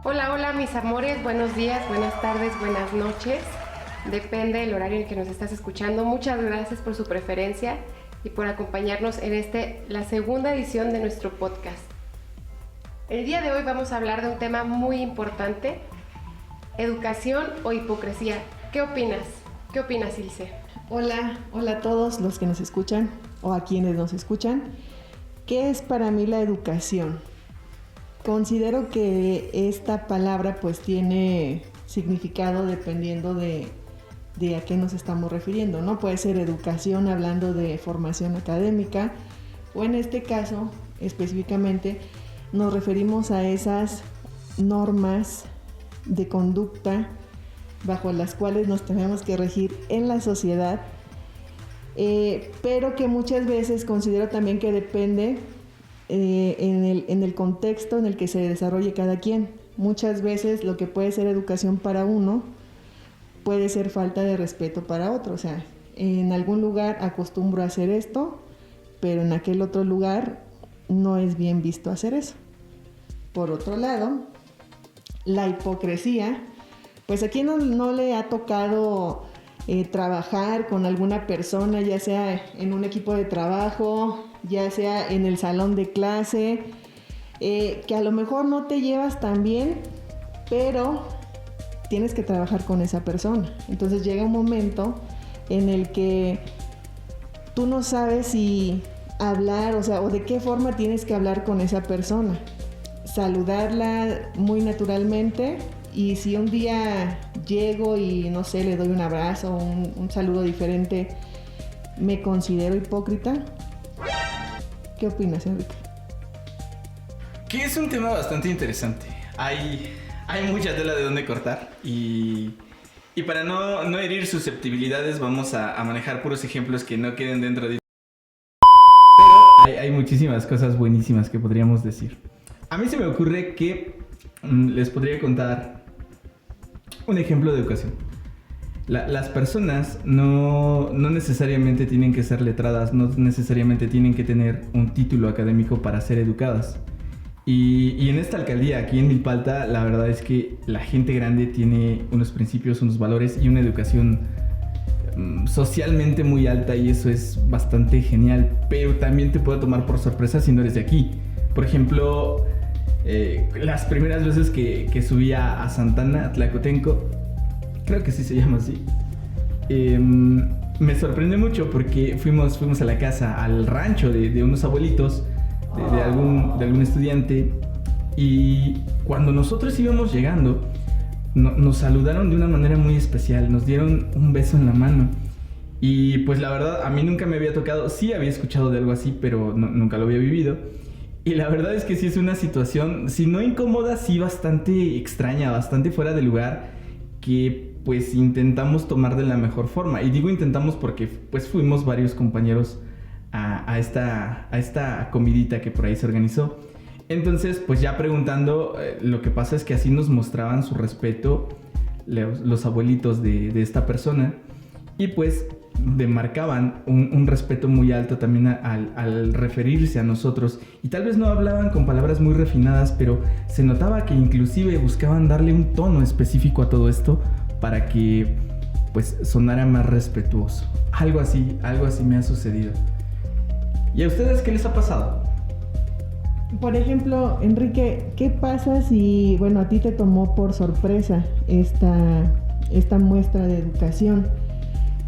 Hola, hola mis amores, buenos días, buenas tardes, buenas noches. Depende del horario en que nos estás escuchando. Muchas gracias por su preferencia y por acompañarnos en la segunda edición de nuestro podcast. El día de hoy vamos a hablar de un tema muy importante: educación o hipocresía. ¿Qué opinas? ¿Qué opinas, Ilse? Hola a todos los que nos escuchan o a quienes nos escuchan. ¿Qué es para mí la educación? Considero que esta palabra pues tiene significado dependiendo de a qué nos estamos refiriendo, ¿no? Puede ser educación hablando de formación académica, o en este caso específicamente nos referimos a esas normas de conducta bajo las cuales nos tenemos que regir en la sociedad, pero que muchas veces considero también que depende en el contexto en el que se desarrolle cada quien. Muchas veces lo que puede ser educación para uno puede ser falta de respeto para otro. O sea, en algún lugar acostumbro a hacer esto, pero en aquel otro lugar no es bien visto hacer eso. Por otro lado, la hipocresía, pues aquí no le ha tocado trabajar con alguna persona, ya sea en un equipo de trabajo, ya sea en el salón de clase, que a lo mejor no te llevas tan bien, pero tienes que trabajar con esa persona. Entonces llega un momento en el que tú no sabes si hablar, o de qué forma tienes que hablar con esa persona. Saludarla muy naturalmente, y si un día llego y no sé, le doy un abrazo, un saludo diferente, ¿me considero hipócrita? ¿Qué opinas, Enrique? Que es un tema bastante interesante. Hay mucha tela de dónde cortar y para no herir susceptibilidades vamos a manejar puros ejemplos que no queden dentro de... Pero hay muchísimas cosas buenísimas que podríamos decir. A mí se me ocurre que les podría contar un ejemplo de educación. Las personas no necesariamente tienen que ser letradas, no necesariamente tienen que tener un título académico para ser educadas. Y en esta alcaldía, aquí en Milpalta, la verdad es que la gente grande tiene unos principios, unos valores y una educación socialmente muy alta, y eso es bastante genial, pero también te puede tomar por sorpresa si no eres de aquí. Por ejemplo, las primeras veces que subí a Santana, a Tlacotenco, creo que sí se llama así, me sorprendió mucho porque fuimos a la casa, al rancho de unos abuelitos, de algún estudiante, y cuando nosotros íbamos llegando nos saludaron de una manera muy especial, nos dieron un beso en la mano, y pues la verdad a mí nunca me había tocado. Sí había escuchado de algo así, pero nunca lo había vivido, y la verdad es que sí es una situación, si no incómoda, sí bastante extraña, bastante fuera de lugar, que pues intentamos tomar de la mejor forma. Y digo intentamos porque pues fuimos varios compañeros a esta comidita que por ahí se organizó. Entonces pues ya preguntando, lo que pasa es que así nos mostraban su respeto los abuelitos de esta persona, y pues demarcaban un respeto muy alto también al referirse a nosotros, y tal vez no hablaban con palabras muy refinadas, pero se notaba que inclusive buscaban darle un tono específico a todo esto para que pues sonara más respetuoso. Algo así me ha sucedido. ¿Y a ustedes qué les ha pasado? Por ejemplo, Enrique, ¿qué pasa si, a ti te tomó por sorpresa esta muestra de educación?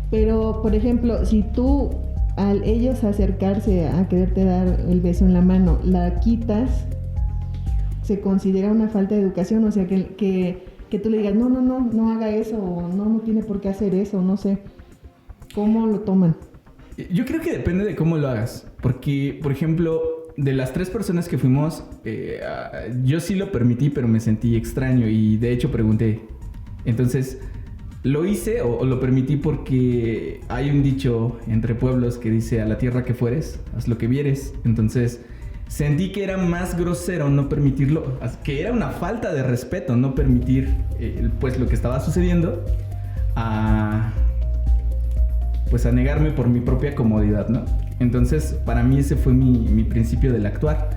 Pero, por ejemplo, si tú, al ellos acercarse a quererte dar el beso en la mano, la quitas, ¿se considera una falta de educación? O sea, que tú le digas, no haga eso, o no tiene por qué hacer eso, no sé. ¿Cómo lo toman? Yo creo que depende de cómo lo hagas, porque, por ejemplo, de las 3 personas que fuimos, yo sí lo permití, pero me sentí extraño y de hecho pregunté. Entonces, lo hice o lo permití porque hay un dicho entre pueblos que dice: a la tierra que fueres, haz lo que vieres. Entonces, sentí que era más grosero no permitirlo, que era una falta de respeto no permitir pues lo que estaba sucediendo, a negarme por mi propia comodidad, ¿no? Entonces, para mí ese fue mi principio del actuar.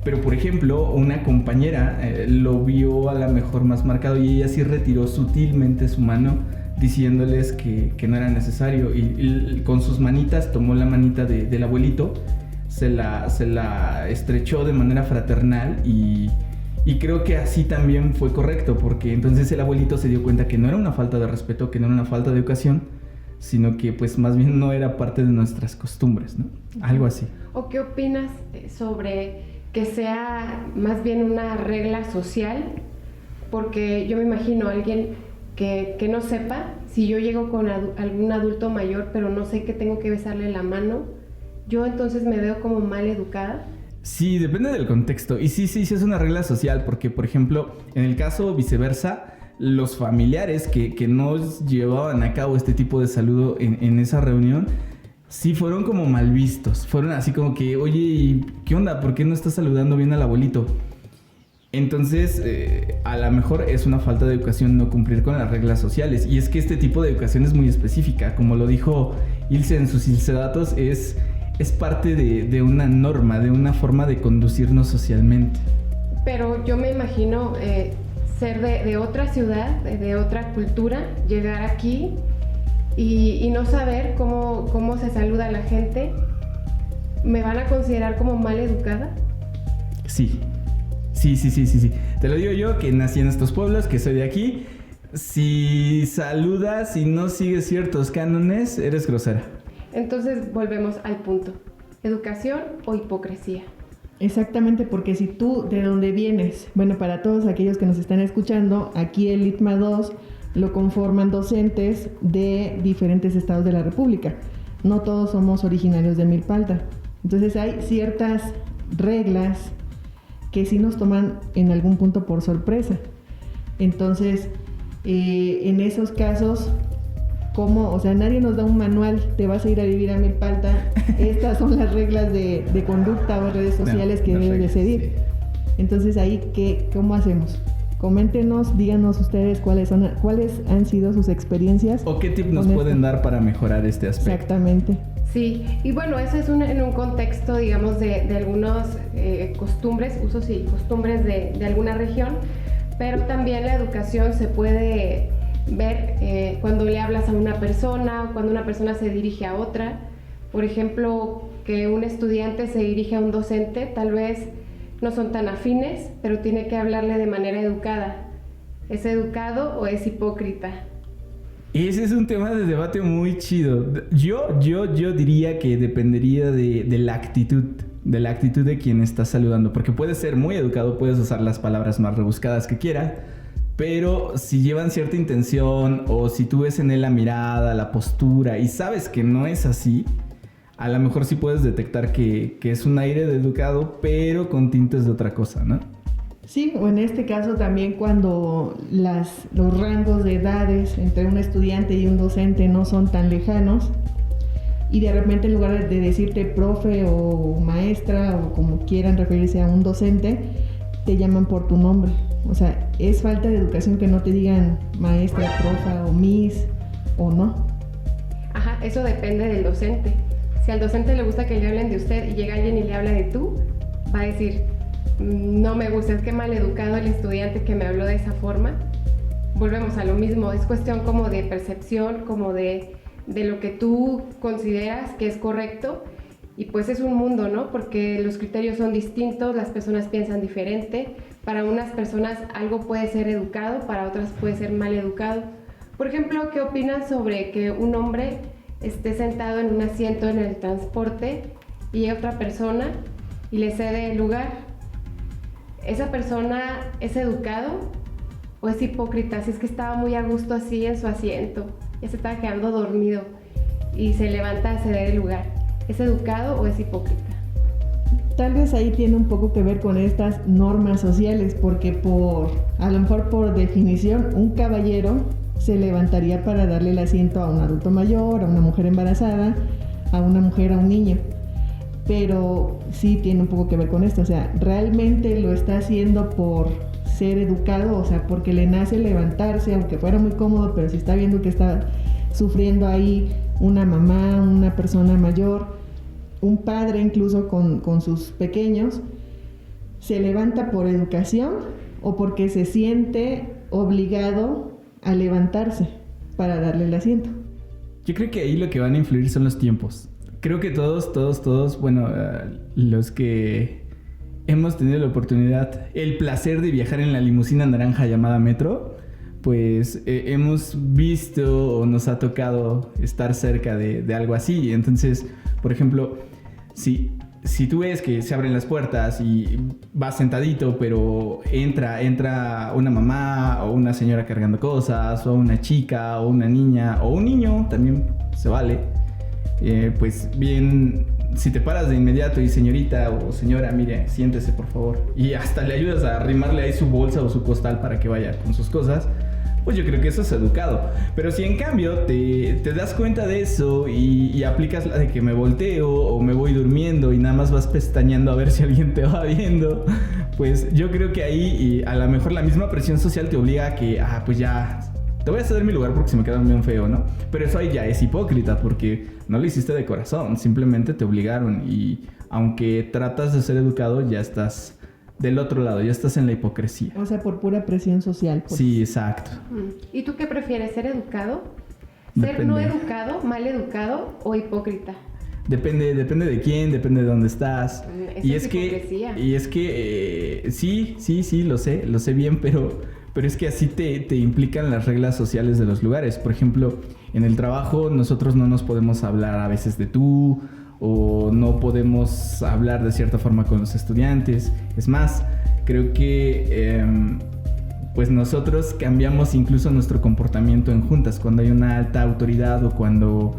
Pero, por ejemplo, una compañera lo vio a lo mejor más marcado y ella sí retiró sutilmente su mano diciéndoles que no era necesario. Y con sus manitas tomó la manita del abuelito, se la estrechó de manera fraternal y creo que así también fue correcto, porque entonces el abuelito se dio cuenta que no era una falta de respeto, que no era una falta de educación, sino que pues más bien no era parte de nuestras costumbres, ¿no? Algo así. ¿O qué opinas sobre que sea más bien una regla social? Porque yo me imagino a alguien que no sepa, si yo llego con algún adulto mayor, pero no sé que tengo que besarle la mano, yo entonces me veo como mal educada. Sí, depende del contexto. Y sí es una regla social, porque, por ejemplo, en el caso viceversa, los familiares que no llevaban a cabo este tipo de saludo en esa reunión, sí fueron como mal vistos. Fueron así como que, oye, ¿qué onda? ¿Por qué no estás saludando bien al abuelito? Entonces, a lo mejor es una falta de educación no cumplir con las reglas sociales. Y es que este tipo de educación es muy específica. Como lo dijo Ilse en sus Ilsedatos, es parte de una norma, de una forma de conducirnos socialmente. Pero yo me imagino ser de otra ciudad, de otra cultura, llegar aquí y no saber cómo se saluda a la gente. ¿Me van a considerar como mal educada? Sí. Te lo digo yo, que nací en estos pueblos, que soy de aquí. Si saludas y no sigues ciertos cánones, eres grosera. Entonces volvemos al punto. ¿Educación o hipocresía? Exactamente, porque si tú de dónde vienes, bueno, para todos aquellos que nos están escuchando, aquí el ITMA 2 lo conforman docentes de diferentes estados de la República. No todos somos originarios de Milpalta. Entonces hay ciertas reglas que sí nos toman en algún punto por sorpresa. Entonces, en esos casos, ¿cómo? O sea, nadie nos da un manual, te vas a ir a vivir a Milpalta, estas son las reglas de conducta o redes sociales que debes de seguir. Sí. Entonces, ahí, ¿cómo hacemos? Coméntenos, díganos ustedes cuáles han sido sus experiencias. O qué tip nos pueden dar para mejorar este aspecto. Exactamente. Sí, y bueno, eso es en un contexto, digamos, de algunas costumbres, usos y costumbres de alguna región, pero también la educación se puede ver cuando le hablas a una persona o cuando una persona se dirige a otra. Por ejemplo, que un estudiante se dirige a un docente, tal vez no son tan afines, pero tiene que hablarle de manera educada. ¿Es educado o es hipócrita? Ese es un tema de debate muy chido. Yo diría que dependería de la actitud de quien está saludando, porque puedes ser muy educado, puedes usar las palabras más rebuscadas que quieras, pero si llevan cierta intención o si tú ves en él la mirada, la postura y sabes que no es así, a lo mejor sí puedes detectar que es un aire de educado, pero con tintes de otra cosa, ¿no? Sí, o en este caso también cuando los rangos de edades entre un estudiante y un docente no son tan lejanos y de repente en lugar de decirte profe o maestra o como quieran referirse a un docente, te llaman por tu nombre. O sea, es falta de educación que no te digan maestra, profa o miss o no. Ajá, eso depende del docente. Si al docente le gusta que le hablen de usted y llega alguien y le habla de tú, va a decir, no me gusta, es que maleducado el estudiante que me habló de esa forma. Volvemos a lo mismo, es cuestión como de percepción, como de lo que tú consideras que es correcto, y pues es un mundo, ¿no? Porque los criterios son distintos, las personas piensan diferente. Para unas personas algo puede ser educado, para otras puede ser mal educado. Por ejemplo, ¿qué opinas sobre que un hombre esté sentado en un asiento en el transporte y llega otra persona y le cede el lugar? ¿Esa persona es educado o es hipócrita? Si es que estaba muy a gusto así en su asiento, ya se estaba quedando dormido y se levanta a ceder el lugar. ¿Es educado o es hipócrita? Tal vez ahí tiene un poco que ver con estas normas sociales, porque a lo mejor por definición, un caballero se levantaría para darle el asiento a un adulto mayor, a una mujer embarazada, a una mujer, a un niño. Pero sí tiene un poco que ver con esto, o sea, realmente lo está haciendo por ser educado, o sea, porque le nace levantarse, aunque fuera muy cómodo, pero si está viendo que está sufriendo ahí una mamá, una persona mayor, un padre incluso con sus pequeños, se levanta por educación o porque se siente obligado a levantarse para darle el asiento. Yo creo que ahí lo que van a influir son los tiempos. Creo que todos, bueno, los que hemos tenido la oportunidad, el placer de viajar en la limusina naranja llamada Metro, pues hemos visto o nos ha tocado estar cerca de algo así. Entonces, por ejemplo, si tú ves que se abren las puertas y vas sentadito, pero entra una mamá o una señora cargando cosas, o una chica o una niña o un niño, también se vale, pues bien, si te paras de inmediato y señorita o señora, mire, siéntese por favor, y hasta le ayudas a arrimarle ahí su bolsa o su costal para que vaya con sus cosas, pues yo creo que eso es educado. Pero si en cambio te das cuenta de eso y aplicas la de que me volteo o me voy durmiendo y nada más vas pestañeando a ver si alguien te va viendo, pues yo creo que ahí a lo mejor la misma presión social te obliga a que, pues ya, te voy a ceder mi lugar porque se me queda bien feo, ¿no? Pero eso ahí ya es hipócrita porque no lo hiciste de corazón, simplemente te obligaron y aunque tratas de ser educado, ya estás del otro lado, ya estás en la hipocresía. O sea, por pura presión social. Pues. Sí, exacto. ¿Y tú qué prefieres, ser educado? ¿Ser Depende. no educado, mal educado o hipócrita? Depende de quién, depende de dónde estás. Esa es hipocresía. Y es que sí, lo sé bien, pero es que así te implican las reglas sociales de los lugares. Por ejemplo, en el trabajo nosotros no nos podemos hablar a veces de tú, o no podemos hablar de cierta forma con los estudiantes. Es más, creo que pues nosotros cambiamos incluso nuestro comportamiento en juntas cuando hay una alta autoridad o cuando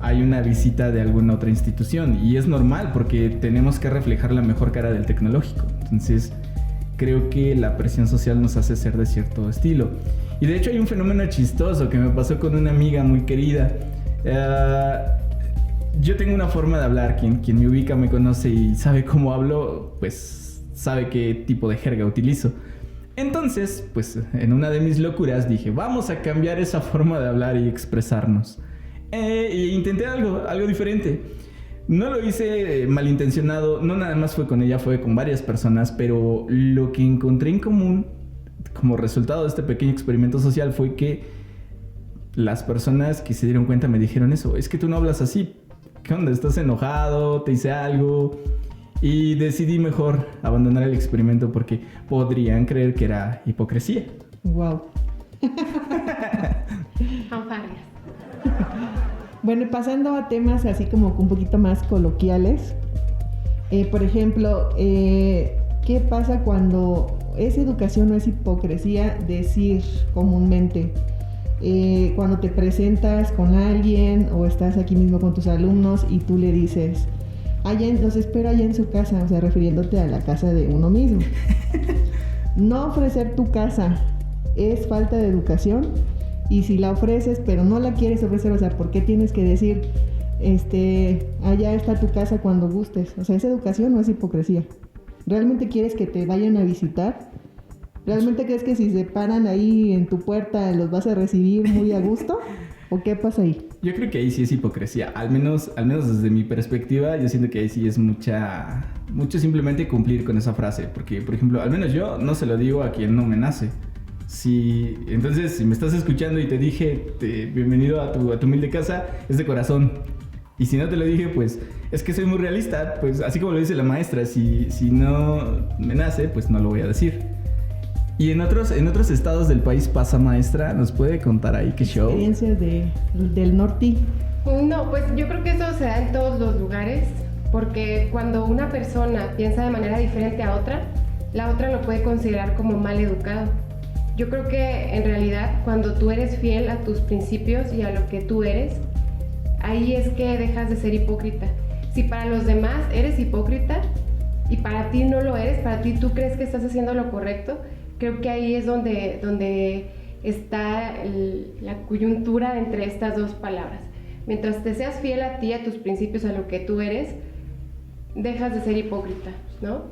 hay una visita de alguna otra institución, y es normal porque tenemos que reflejar la mejor cara del tecnológico. Entonces creo que la presión social nos hace ser de cierto estilo. Y de hecho hay un fenómeno chistoso que me pasó con una amiga muy querida. Yo tengo una forma de hablar, quien me ubica, me conoce y sabe cómo hablo, pues sabe qué tipo de jerga utilizo. Entonces, pues en una de mis locuras dije, vamos a cambiar esa forma de hablar y expresarnos. E intenté algo diferente. No lo hice malintencionado, no nada más fue con ella, fue con varias personas, pero lo que encontré en común como resultado de este pequeño experimento social fue que las personas que se dieron cuenta me dijeron eso, es que tú no hablas así. ¿Qué onda? ¿Estás enojado? ¿Te hice algo? Y decidí mejor abandonar el experimento porque podrían creer que era hipocresía. Wow. Fanfarrias. Bueno, pasando a temas así como un poquito más coloquiales. Por ejemplo, ¿qué pasa cuando es educación o es hipocresía decir comúnmente? Cuando te presentas con alguien o estás aquí mismo con tus alumnos y tú le dices, los espero allá en su casa, o sea, refiriéndote a la casa de uno mismo. No ofrecer tu casa es falta de educación, y si la ofreces pero no la quieres ofrecer, o sea, ¿por qué tienes que decir allá está tu casa cuando gustes? O sea, ¿es educación o es hipocresía? ¿Realmente quieres que te vayan a visitar? ¿Realmente crees que si se paran ahí en tu puerta los vas a recibir muy a gusto? ¿O qué pasa ahí? Yo creo que ahí sí es hipocresía. Al menos desde mi perspectiva, yo siento que ahí sí es mucho simplemente cumplir con esa frase. Porque, por ejemplo, al menos yo no se lo digo a quien no me nace. Entonces, si me estás escuchando y te dije bienvenido a tu humilde casa, es de corazón. Y si no te lo dije, pues es que soy muy realista. Pues así como lo dice la maestra, si no me nace, pues no lo voy a decir. ¿Y en otros estados del país pasa, maestra? ¿Nos puede contar ahí qué show? Experiencias del norte. No, pues yo creo que eso se da en todos los lugares, porque cuando una persona piensa de manera diferente a otra, la otra lo puede considerar como mal educado. Yo creo que en realidad cuando tú eres fiel a tus principios y a lo que tú eres, ahí es que dejas de ser hipócrita. Si para los demás eres hipócrita y para ti no lo eres, para ti tú crees que estás haciendo lo correcto, creo que ahí es donde está la coyuntura entre estas dos palabras. Mientras te seas fiel a ti, a tus principios, a lo que tú eres, dejas de ser hipócrita, ¿no?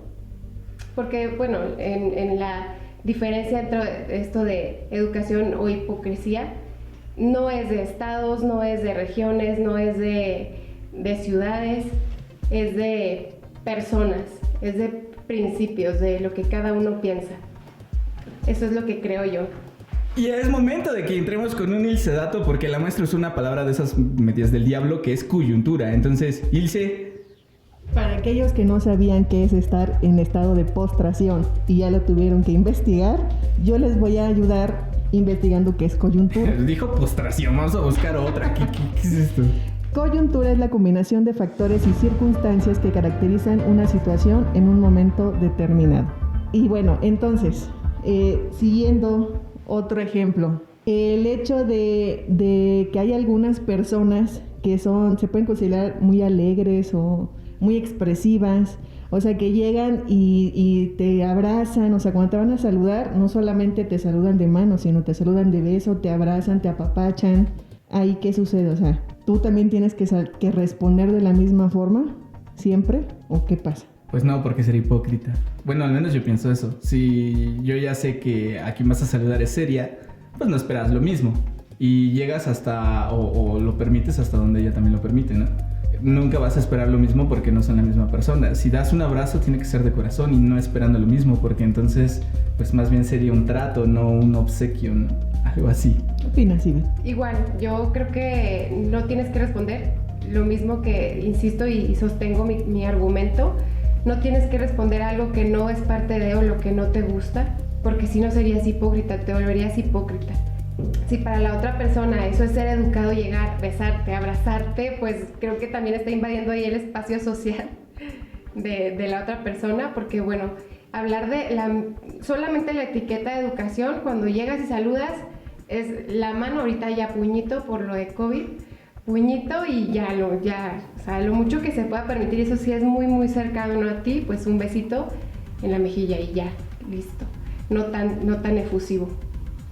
Porque, bueno, en la diferencia entre esto de educación o hipocresía, no es de estados, no es de regiones, no es de ciudades, es de personas, es de principios de lo que cada uno piensa. Eso es lo que creo yo. Y es momento de que entremos con un Ilse dato, porque la maestra usó una palabra de esas metidas del diablo que es coyuntura. Entonces, Ilse. Para aquellos que no sabían qué es estar en estado de postración y ya lo tuvieron que investigar, yo les voy a ayudar investigando qué es coyuntura. Dijo postración, vamos a buscar otra. ¿Qué es esto? Coyuntura es la combinación de factores y circunstancias que caracterizan una situación en un momento determinado. Y bueno, entonces, siguiendo otro ejemplo, el hecho de que hay algunas personas que se pueden considerar muy alegres o muy expresivas, o sea, que llegan y te abrazan, o sea, cuando te van a saludar, no solamente te saludan de mano, sino te saludan de beso, te abrazan, te apapachan. Ahí, ¿qué sucede? O sea, ¿tú también tienes que responder de la misma forma siempre? ¿O qué pasa? Pues no, porque sería hipócrita. Bueno, al menos yo pienso eso. Si yo ya sé que a quien vas a saludar es seria, pues no esperas lo mismo. Y llegas hasta, o lo permites hasta donde ella también lo permite, ¿no? Nunca vas a esperar lo mismo porque no son la misma persona. Si das un abrazo tiene que ser de corazón y no esperando lo mismo, porque entonces pues más bien sería un trato, no un obsequio, ¿no? Algo así. ¿Qué opinas, Ivy? Igual, yo creo que no tienes que responder lo mismo que insisto y sostengo mi argumento. No tienes que responder algo que no es parte de o lo que no te gusta, porque si no serías hipócrita, te volverías hipócrita. Si para la otra persona eso es ser educado, llegar, besarte, abrazarte, pues creo que también está invadiendo ahí el espacio social de la otra persona, porque bueno, hablar de solamente la etiqueta de educación, cuando llegas y saludas, es la mano, ahorita ya puñito por lo de COVID, puñito y ya, o sea, lo mucho que se pueda permitir, eso sí es muy, muy cercano a ti, pues un besito en la mejilla y ya, listo. No tan efusivo.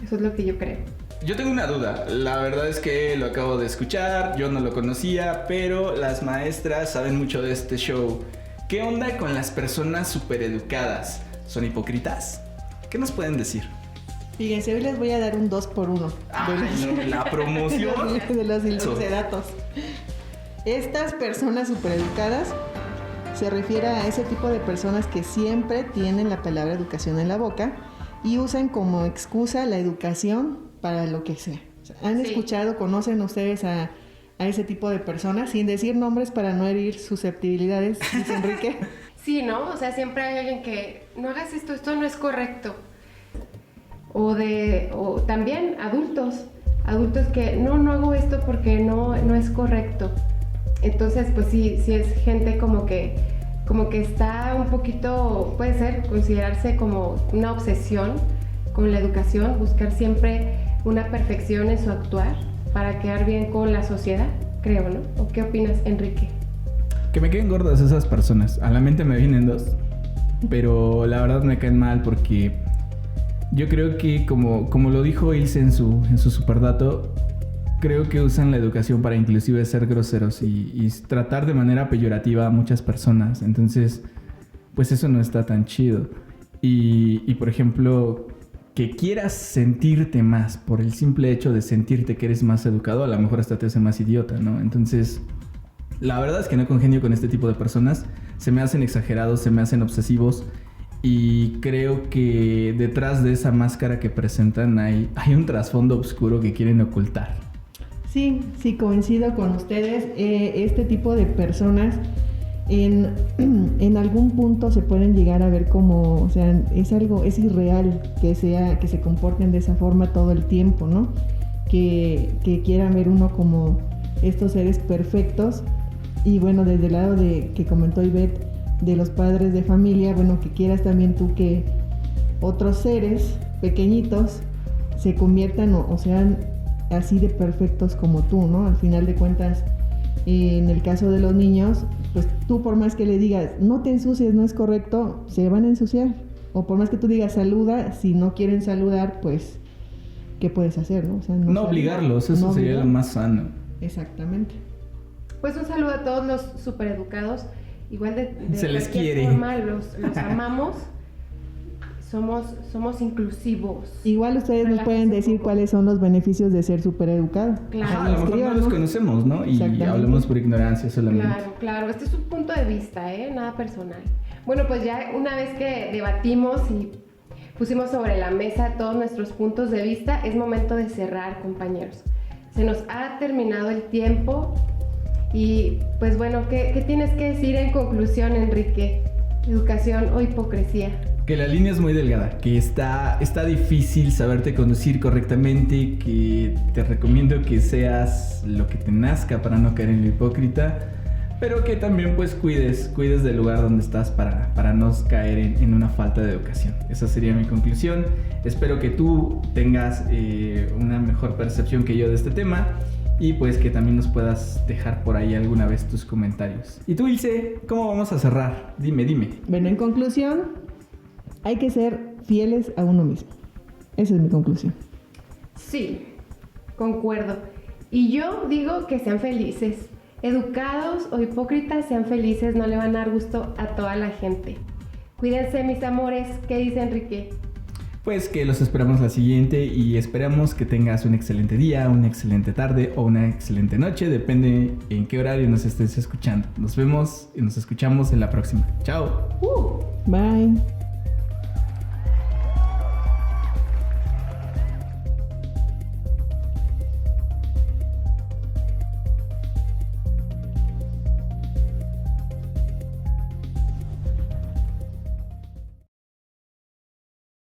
Eso es lo que yo creo. Yo tengo una duda. La verdad es que lo acabo de escuchar, yo no lo conocía, pero las maestras saben mucho de este show. ¿Qué onda con las personas supereducadas? ¿Son hipócritas? ¿Qué nos pueden decir? Fíjense, hoy les voy a dar un 2x1. La promoción de los illustratos. Estas personas supereducadas se refiere a ese tipo de personas que siempre tienen la palabra educación en la boca y usan como excusa la educación para lo que sea. O sea, ¿han escuchado, conocen ustedes a ese tipo de personas? Sin decir nombres para no herir susceptibilidades, dice Enrique. Sí, ¿no? O sea, siempre hay alguien que no hagas esto no es correcto. O también adultos que no hago esto porque no es correcto. Entonces, pues sí es gente como que está un poquito, puede ser considerarse como una obsesión con la educación, buscar siempre una perfección en su actuar para quedar bien con la sociedad, creo, ¿no? ¿O qué opinas, Enrique? Que me queden gordas esas personas. A la mente me vienen dos, pero la verdad me caen mal porque yo creo que como lo dijo Ilse en su superdato, creo que usan la educación para inclusive ser groseros y tratar de manera peyorativa a muchas personas. Entonces, pues eso no está tan chido. Y por ejemplo, que quieras sentirte más por el simple hecho de sentirte que eres más educado, a lo mejor hasta te hace más idiota, ¿no? Entonces, la verdad es que no congenio con este tipo de personas. Se me hacen exagerados, se me hacen obsesivos. Y creo que detrás de esa máscara que presentan hay un trasfondo oscuro que quieren ocultar. Sí, coincido con ustedes. Este tipo de personas en algún punto se pueden llegar a ver como, o sea, es irreal que se comporten de esa forma todo el tiempo, ¿no? Que quieran ver uno como estos seres perfectos. Y bueno, desde el lado que comentó Ivette, de los padres de familia, bueno, que quieras también tú que otros seres pequeñitos se conviertan o sean así de perfectos como tú, ¿no? Al final de cuentas, en el caso de los niños, pues tú por más que le digas, no te ensucies, no es correcto, se van a ensuciar. O por más que tú digas, saluda, si no quieren saludar, pues, ¿qué puedes hacer, no? O sea, no obligarlos, eso sería lo más sano. Exactamente. Pues un saludo a todos los supereducados. Igual de se les quiere. Forma, los amamos. Somos inclusivos. Igual ustedes nos pueden decir cuáles son los beneficios de ser supereducado. Claro. A lo mejor no los conocemos, ¿no? Y hablamos por ignorancia solamente. Claro. Este es un punto de vista, nada personal. Bueno, pues ya una vez que debatimos y pusimos sobre la mesa todos nuestros puntos de vista, es momento de cerrar, compañeros. Se nos ha terminado el tiempo y pues bueno, ¿qué tienes que decir en conclusión, Enrique? ¿Educación o hipocresía? Que la línea es muy delgada, que está difícil saberte conducir correctamente, que te recomiendo que seas lo que te nazca para no caer en lo hipócrita, pero que también pues cuides del lugar donde estás para no caer en una falta de educación. Esa sería mi conclusión. Espero que tú tengas una mejor percepción que yo de este tema y pues que también nos puedas dejar por ahí alguna vez tus comentarios. Y tú, Ilse, ¿cómo vamos a cerrar? Dime. Bueno, en conclusión, hay que ser fieles a uno mismo. Esa es mi conclusión. Sí, concuerdo. Y yo digo que sean felices. Educados o hipócritas, sean felices, no le van a dar gusto a toda la gente. Cuídense, mis amores. ¿Qué dice Enrique? Pues que los esperamos la siguiente y esperamos que tengas un excelente día, una excelente tarde o una excelente noche, depende en qué horario nos estés escuchando. Nos vemos y nos escuchamos en la próxima. Chao. Bye.